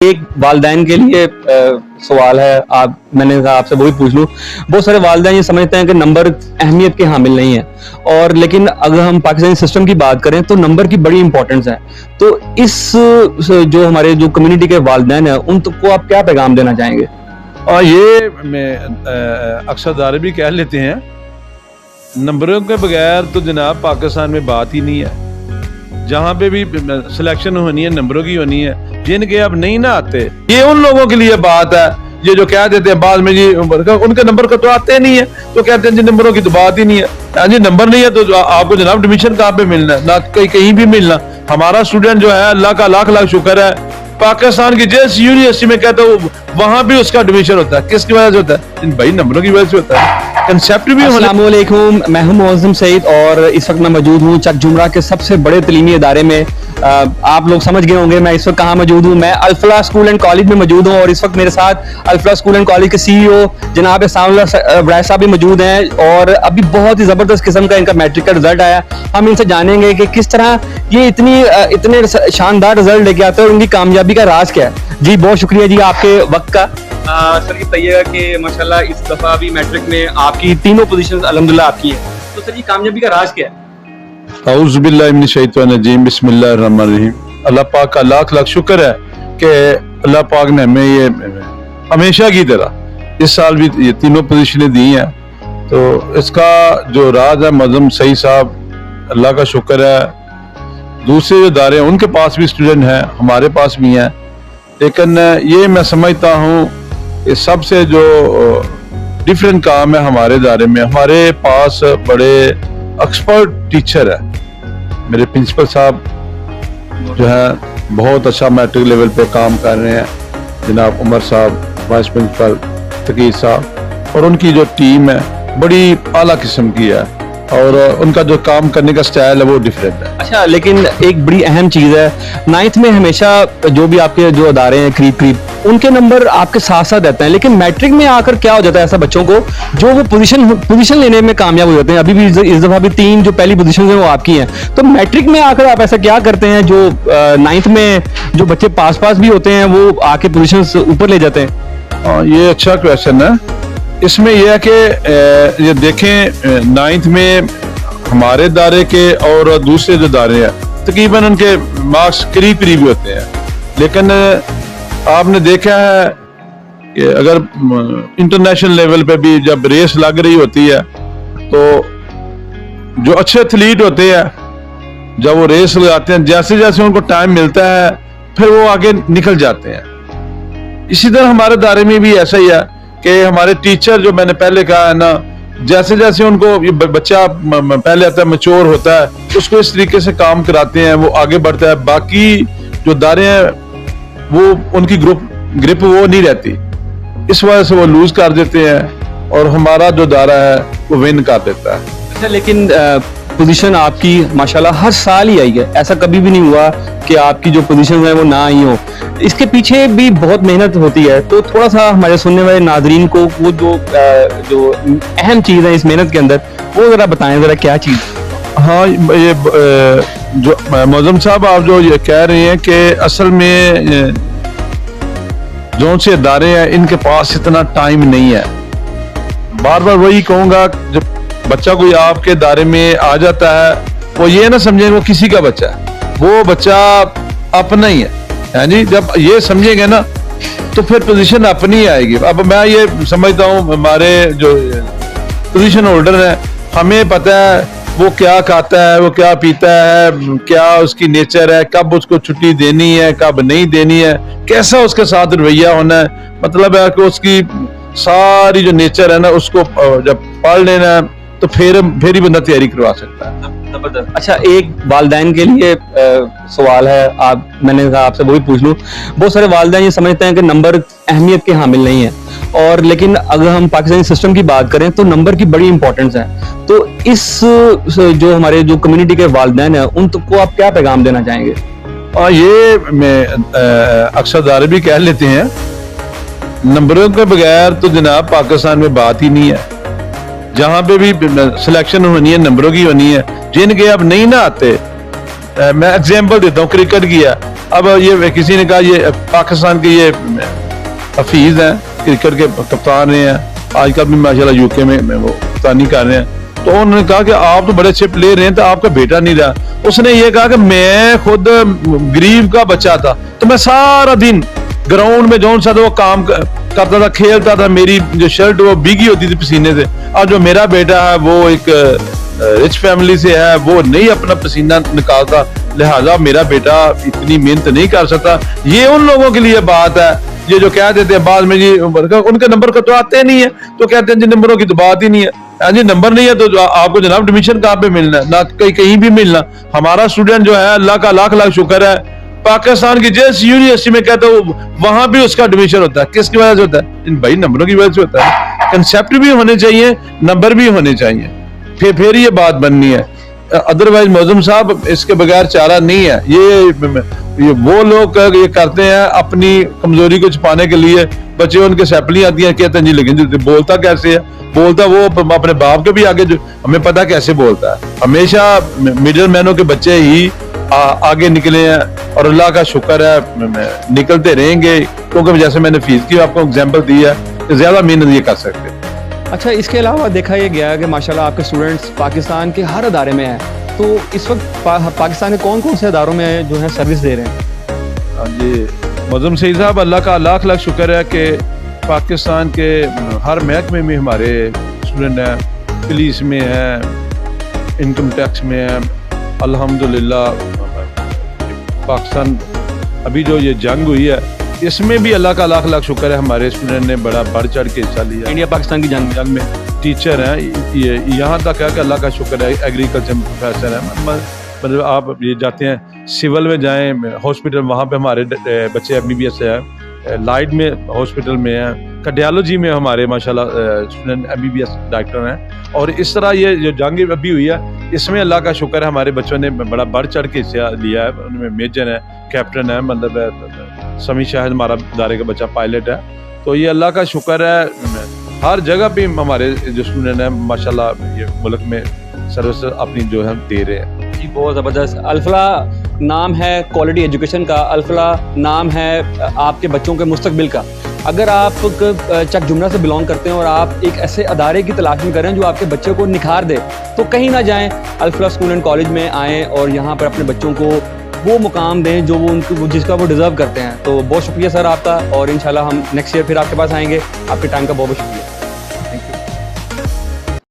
एक वालिदैन के लिए सवाल है, मैंने कहा आपसे वही पूछ लूं। बहुत सारे वालिदैन ये समझते हैं कि नंबर अहमियत के हामिल नहीं है, और लेकिन अगर हम पाकिस्तानी सिस्टम की बात करें तो नंबर की बड़ी इंपॉर्टेंस है। तो इस जो हमारे जो कम्युनिटी के वालिदैन है उनको आप क्या पैगाम देना चाहेंगे? और ये मैं अक्सर दारे भी कह लेते हैं, नंबरों के बगैर तो जनाब पाकिस्तान में बात ही नहीं है। जहाँ पे भी सिलेक्शन होनी है नंबरों की होनी है। जिनके अब नहीं ना आते, ये उन लोगों के लिए बात है ये जो कह देते हैं बाद में जी उनके नंबर का तो आते नहीं है, तो कहते हैं जी नंबरों की तो बात ही नहीं है। हाँ जी, नंबर नहीं है तो आपको जनाब एडमिशन कहाँ पे मिलना है? ना कहीं भी मिलना। हमारा स्टूडेंट जो है अल्लाह का लाख लाख शुक्र है, पाकिस्तान की जिस यूनिवर्सिटी में कहता है वहां भी उसका एडमिशन होता है। किसकी वजह से होता है? भाई नंबरों की वजह से होता है। कंसेप्ट भी अस्सलामुअलैकुम, मैं हूं मोअज़्ज़म सईद और इस वक्त मैं मौजूद हूं चक जुमरा के सबसे बड़े तलीमी इदारे में। आप लोग समझ गए होंगे मैं इस वक्त कहाँ मौजूद हूँ। मैं अल-फलाह स्कूल एंड कॉलेज में मौजूद हूँ और इस वक्त मेरे साथ अल-फलाह स्कूल एंड कॉलेज के CEO जनाब सामउल्लाह साहब भी मौजूद हैं। और अभी बहुत ही जबरदस्त किस्म का इनका मैट्रिक का रिजल्ट आया। हम इनसे जानेंगे कि किस तरह ये इतने शानदार रिजल्ट लेके आते हैं और उनकी कामयाबी का राज क्या है। जी बहुत शुक्रिया जी आपके वक्त का। सर ये बताइएगा कि माशाल्लाह इस दफा भी मैट्रिक में आपकी तीनों पोजीशंस अल्हम्दुलिल्लाह आपकी हैं, तो सर ये कामयाबी का राज क्या है? औज़ु बिल्लाहि मिनश शैतानिर रजीम, बिस्मिल्लाहिर रहमानिर रहीम। अल्लाह पाक का लाख लाख शुक्र है कि अल्लाह पाक ने हमें ये हमेशा की तरह इस साल भी ये तीनों पोजीशनें दी हैं। तो इसका जो राज है मज़म सही साहब, अल्लाह का शुक्र है। दूसरे जो इदारे हैं उनके पास भी स्टूडेंट हैं, हमारे पास भी हैं, लेकिन ये मैं समझता हूँ कि सबसे जो डिफरेंट काम है हमारे इदारे में, हमारे पास बड़े एक्सपर्ट टीचर है। मेरे प्रिंसिपल साहब जो है बहुत अच्छा मैट्रिक लेवल पे काम कर रहे हैं, जनाब उमर साहब, वाइस प्रिंसिपल तकीर साहब, और उनकी जो टीम है बड़ी आला किस्म की है और उनका जो काम करने का स्टाइल है वो डिफरेंट है। अच्छा, लेकिन एक बड़ी अहम चीज है, 9th में हमेशा जो भी आपके जो अदारे हैं करीब उनके नंबर आपके साथ साथ रहते हैं, लेकिन मैट्रिक में आकर क्या हो जाता है ऐसा बच्चों को जो वो पोजीशन लेने में कामयाब हो जाते हैं। अभी भी इस दफा भी 3 जो पहली पोजीशन है वो आपकी हैं, तो मैट्रिक में आकर आप ऐसा क्या करते हैं जो 9th में जो बच्चे पास भी होते हैं वो आके पोजीशन ऊपर ले जाते हैं? ये अच्छा क्वेश्चन है। इसमें यह है कि ये देखें 9th में हमारे दायरे के और दूसरे जो दायरे हैं तकरीबन उनके मार्क्स करीब होते हैं, लेकिन आपने देखा है कि अगर इंटरनेशनल लेवल पे भी जब रेस लग रही होती है तो जो अच्छे एथलीट होते हैं जब वो रेस लगाते हैं जैसे जैसे उनको टाइम मिलता है फिर वो आगे निकल जाते हैं। इसी तरह हमारे दायरे में भी ऐसा ही है कि हमारे टीचर जो मैंने पहले कहा है ना, जैसे जैसे उनको बच्चा पहले आता है मैच्योर होता है उसको इस तरीके से काम कराते हैं वो आगे बढ़ता है। बाकी जो दायरे हैं वो उनकी ग्रिप वो नहीं रहती, इस वजह से वो लूज कर देते हैं और हमारा जो दायरा है वो विन कर देता है। अच्छा, लेकिन पोजीशन आपकी माशाल्लाह हर साल ही आई है, ऐसा कभी भी नहीं हुआ कि आपकी जो पोजीशन है वो ना आई हो। इसके पीछे भी बहुत मेहनत होती है, तो थोड़ा सा हमारे सुनने वाले नाजरीन को वो जो अहम चीज है इस मेहनत के अंदर वो जरा बताएं, जरा क्या चीज? हाँ, ये जो मौज़म साहब आप जो ये कह रहे हैं कि असल में जो से इदारे हैं इनके पास इतना टाइम नहीं है। बार बार वही कहूँगा, जब बच्चा कोई आपके दायरे में आ जाता है वो ये ना समझेंगे वो किसी का बच्चा है, वो बच्चा अपना ही है जी। जब ये समझेंगे ना तो फिर पोजीशन अपनी आएगी। अब मैं ये समझता हूँ हमारे जो पोजीशन होल्डर हैं हमें पता है वो क्या खाता है, वो क्या पीता है, क्या उसकी नेचर है, कब उसको छुट्टी देनी है, कब नहीं देनी है, कैसा उसके साथ रवैया होना है। मतलब है कि उसकी सारी जो नेचर है ना उसको जब पढ़ लेना है तो फिर ही बंदा तैयारी करवा सकता है। जबरदस्त। अच्छा, एक वालिदैन के लिए सवाल है, मैंने कहा आपसे वही पूछ लूं। बहुत सारे वालिदैन ये समझते हैं कि नंबर अहमियत के हामिल नहीं है, और लेकिन अगर हम पाकिस्तानी सिस्टम की बात करें तो नंबर की बड़ी इंपॉर्टेंस है। तो इस जो हमारे जो कम्युनिटी के वालिदैन हैं उनको आप क्या पैगाम देना चाहेंगे? ये मैं अक्सर दारे भी कह लेते हैं, नंबरों के बगैर तो जनाब पाकिस्तान में बात ही नहीं है। जहाँ पे भी सिलेक्शन होनी है नंबरों की होनी है। जिनके अब नहीं ना आते, मैं एग्जांपल देता हूँ क्रिकेट की है, अब ये किसी ने कहा ये पाकिस्तान के ये हफीज हैं, क्रिकेट के कप्तान रहे हैं, आजकल भी माशाल्लाह यूके में वो कप्तानी कर रहे हैं। तो उन्होंने कहा कि आप तो बड़े अच्छे प्लेयर हैं, तो आपका बेटा नहीं रहा। उसने ये कहा कि मैं खुद गरीब का बच्चा था, तो मैं सारा दिन ग्राउंड में जो सा वो काम करता था, खेलता था, मेरी जो शर्ट वो भीगी होती थी पसीने से। और जो मेरा बेटा है वो एक रिच फैमिली से है, वो नहीं अपना पसीना निकालता, लिहाजा मेरा बेटा इतनी मेहनत नहीं कर सकता। ये उन लोगों के लिए बात है ये जो कह देते हैं बाद में जी उनके नंबर तो आते नहीं है, तो कहते हैं जी नंबरों की तो बात ही नहीं है। हाँ जी, नंबर नहीं है तो आपको जनाब एडमिशन कहाँ पे मिलना है, ना कहीं भी मिलना। हमारा स्टूडेंट जो है, अल्लाह का लाख लाख शुक्र है, पाकिस्तान की जिस यूनिवर्सिटी में कहते हो वहां भी उसका एडमिशन होता है। किसकी वजह से होता है? इन भाई नंबरों की वजह से होता है। कंसेप्ट भी होने चाहिए, नंबर भी होने चाहिए, फिर ये बात बननी है। अदरवाइज मौजूम साहब इसके बगैर चारा नहीं है। ये वो लोग ये करते हैं अपनी कमजोरी को छुपाने के लिए। बच्चे उनके सैपली आती हैं, कहते हैं जी लेकिन बोलता कैसे है, बोलता वो अपने बाप के भी आगे, जो हमें पता कैसे बोलता है। हमेशा मिडिल मैनों के बच्चे ही आगे निकले हैं और अल्लाह का शुक्र है निकलते रहेंगे, क्योंकि जैसे मैंने फीस की आपको एग्जाम्पल दी है कि ज्यादा मेहनत ये कर सकते। अच्छा, इसके अलावा देखा ये गया है कि माशाल्लाह आपके स्टूडेंट्स पाकिस्तान के हर अदारे में हैं, तो इस वक्त पाकिस्तान के कौन कौन से अदारों में जो है सर्विस दे रहे हैं? हाँ जी मौजूम सईद साहब, अल्लाह का लाख लाख शुक्र है कि पाकिस्तान के हर महकमे में हमारे स्टूडेंट हैं। पुलिस में हैं, इनकम टैक्स में हैं, अल्हम्दुलिल्लाह। पाकिस्तान अभी जो ये जंग हुई है इसमें भी अल्लाह का लाख लाख शुक्र है, हमारे स्टूडेंट ने बड़ा बढ़ चढ़ के हिस्सा लिया। इंडिया पाकिस्तान की जंग में टीचर हैं, यहाँ तक है कि अल्लाह का शुक्र है एग्रीकल्चर में प्रोफेसर है। मतलब आप ये जाते हैं सिविल में जाएं हॉस्पिटल, वहाँ पे हमारे बच्चे MBBS है, लाइट में हॉस्पिटल में है, कार्डियोलॉजी में हमारे माशाल्लाह स्टूडेंट MBBS डॉक्टर हैं। और इस तरह ये जो जंग अभी हुई है इसमें अल्लाह का शुक्र है हमारे बच्चों ने बड़ा बढ़ चढ़ के हिस्सा लिया है। उनमें मेजर है, कैप्टन है, मतलब समी शाहिद हमारा इदारे का बच्चा पायलट है। तो ये अल्लाह का शुक्र है हर जगह पे हमारे जो स्टूडेंट हैं माशाल्लाह ये मुल्क में सर्विस अपनी जो है दे रहे हैं। जी बहुत ज़बरदस्त। अल्फला नाम है क्वालिटी एजुकेशन का, अल्फला नाम है आपके बच्चों के मुस्तकबिल का। अगर आप चक जुमरा से बिलोंग करते हैं और आप एक ऐसे अदारे की तलाश में कर रहे हैं जो आपके बच्चों को निखार दे, तो कहीं ना जाएं, अल्फला स्कूल एंड कॉलेज में आएँ और यहाँ पर अपने बच्चों को वो मुकाम दें जो वो उनको जिसका वो डिज़र्व करते हैं। तो बहुत शुक्रिया सर आपका, और इंशाल्लाह हम नेक्स्ट ईयर फिर आपके पास आएंगे। आपके टाइम का बहुत बहुत शुक्रिया।